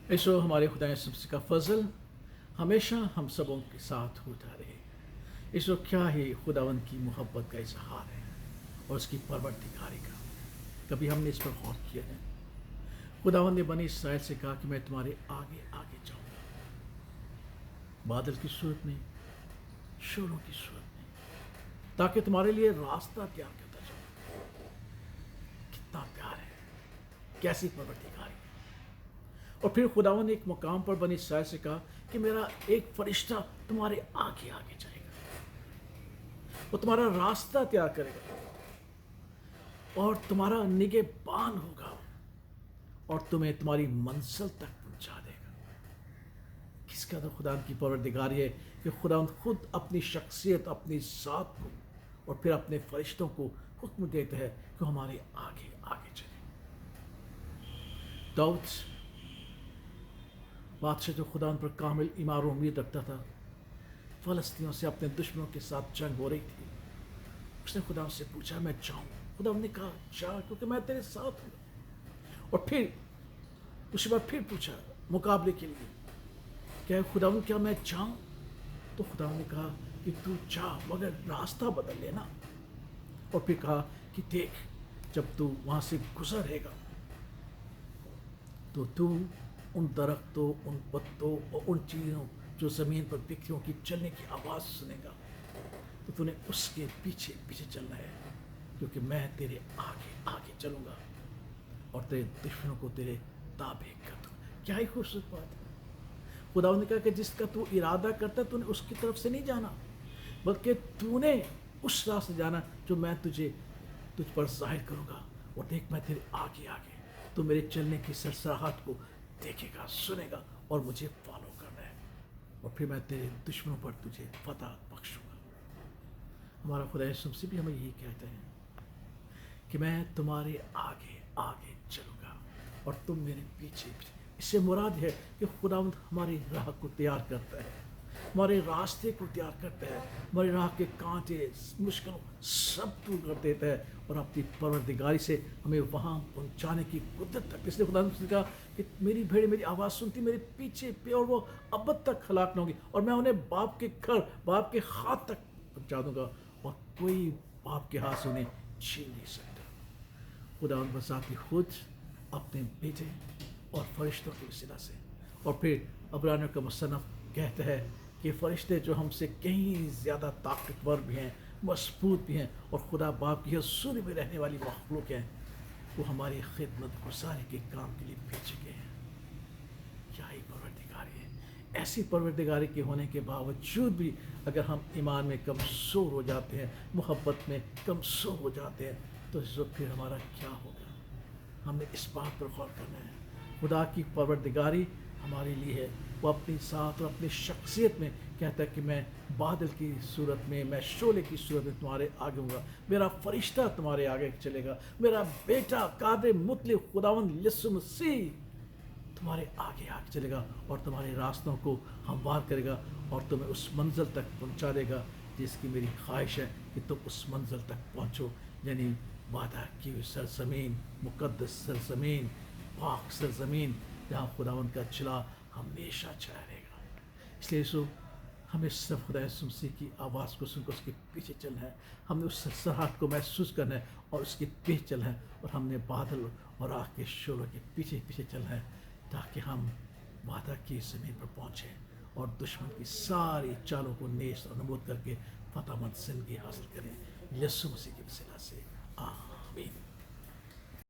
ایسو ہمارے خدا یسوع کا فضل ہمیشہ ہم سبوں کے ساتھ ہوتا رہے۔ ایسو کیا ہی خداوند کی محبت کا اظہار ہے اور اس کی پروردگاری کا، کبھی ہم نے اس پر غور کیا ہے؟ خداوند نے بنی اسرائیل سے کہا کہ میں تمہارے آگے آگے جاؤں گا، بادل کی صورت میں، شوروں کی صورت میں، تاکہ تمہارے لیے راستہ تیار کرتا جاؤں۔ کتنا پیار ہے، کیسی پروردگاری ہے۔ اور پھر خداوند نے ایک مقام پر بنی اسرائیل سے کہا کہ میرا ایک فرشتہ تمہارے آگے آگے جائے گا، وہ تمہارا راستہ تیار کرے گا اور تمہارا نگہبان ہوگا اور تمہیں تمہاری منزل تک پہنچا دے گا۔ کس قدر خدا کی پروردگاری ہے کہ خداوند خود اپنی شخصیت، اپنی ذات کو اور پھر اپنے فرشتوں کو حکم دیتا ہے کہ ہمارے آگے آگے چلے۔ داؤد بادشاہ جو خداوند پر کامل ایمان و امید رکھتا تھا، فلسطینیوں سے اپنے دشمنوں کے ساتھ جنگ ہو رہی تھی، اس نے خداوند سے پوچھا میں جاؤں؟ خداوند نے کہا جا، کیونکہ میں تیرے ساتھ ہوں۔ اور پھر اس کے بعد پھر پوچھا مقابلے کے لیے کہ خداوند کیا میں جاؤں؟ تو خداوند نے کہا کہ تو جا، مگر راستہ بدل لینا۔ اور پھر کہا کہ دیکھ، جب تو وہاں سے گزرے گا تو ان درختوں، ان پتوں اور ان چیزوں جو زمین پر بکھریوں کی چلنے کی آواز سنے گا، تو نے اس کے پیچھے پیچھے چلنا ہے، کیونکہ میں تیرے آگے آگے چلوں گا اور تیرے دشمنوں کو تیرے تابع کر دوں گا۔ کیا ہی خوبصورت بات ہے۔ خداوند نے کہا کہ جس کا تو ارادہ کرتا ہے تو نے اس کی طرف سے نہیں جانا، بلکہ تو نے اس راستے جانا جو میں تجھ پر ظاہر کروں گا۔ اور دیکھ میں تیرے آگے آگے، تو میرے چلنے کی سرسراہٹ کو دیکھے گا، سنے گا اور مجھے فالو کرنا ہے، اور پھر میں تیرے دشمنوں پر تجھے فتح بخشوں گا۔ ہمارا خدا یسوع مسیح بھی ہمیں یہی کہتا ہے کہ میں تمہارے آگے آگے چلوں گا اور تم میرے پیچھے پیچھے۔ اس سے مراد ہے کہ خداوند ہماری راہ کو تیار کرتا ہے، ہمارے راستے کو تیار کرتا ہے، ہماری راہ کے کانٹے، مشکلوں سب دور کر دیتا ہے اور اپنی پروردگاری سے ہمیں وہاں پہنچانے کی قدرت تک۔ اس لیے خدا نے کہا کہ میری بھیڑ میری آواز سنتی میرے پیچھے پہ، اور وہ ابد تک ہلاک نہ ہوگی، اور میں انہیں باپ کے گھر، باپ کے ہاتھ تک پہنچا دوں گا، اور کوئی باپ کے ہاتھ سے انہیں چھین نہیں سکتا۔ خدا ان بذات خود اپنے بیٹے اور فرشتوں کی وسیلہ سے، اور پھر عبرانیوں کا مصنف کہتا ہے کہ فرشتے جو ہم سے کہیں زیادہ طاقتور بھی ہیں، مضبوط بھی ہیں، اور خدا باپ کی حضوری میں رہنے والی مخلوق ہیں، وہ ہماری خدمت گزاری کے کام کے لیے بھیجے گئے ہیں۔ کیا ہی پروردگاری ہے۔ ایسی پروردگاری کے ہونے کے باوجود بھی اگر ہم ایمان میں کمزور ہو جاتے ہیں، محبت میں کمزور ہو جاتے ہیں، تو اس وقت پھر ہمارا کیا ہوگا؟ ہم نے اس بات پر غور کرنا ہے۔ خدا کی پروردگاری ہمارے لیے ہے، وہ اپنی ذات اور اپنی شخصیت میں کہتا ہے کہ میں بادل کی صورت میں شعلے کی صورت میں تمہارے آگے ہوں گا، میرا فرشتہ تمہارے آگے چلے گا، میرا بیٹا قادر مطلق خداوند یسوع مسیح تمہارے آگے آگے چلے گا اور تمہارے راستوں کو ہموار کرے گا اور تمہیں اس منزل تک پہنچا دے گا جس کی میری خواہش ہے کہ تم اس منزل تک پہنچو، یعنی وعدہ کی ہوئی سرزمین، مقدس سرزمین، پاک سرزمین، جہاں خداوند کا چلا ہمیشہ چھایا رہے گا۔ اس لیے سو ہمیں صرف خدا یسوع مسیح کی آواز کو سن کر اس کے پیچھے چلنا ہے، ہم نے اس سرسراہٹ کو محسوس کرنا ہے اور اس کے پیچھے چلنا ہے، اور ہم نے بادل اور آگ کے شعلوں کے پیچھے پیچھے چلنا ہے، تاکہ ہم وعدہ کی زمین پر پہنچیں اور دشمن کی ساری چالوں کو نیست اور نبود کر کے فتح مند زندگی حاصل کریں، یسوع مسیح کے وسیلہ سے، آمین۔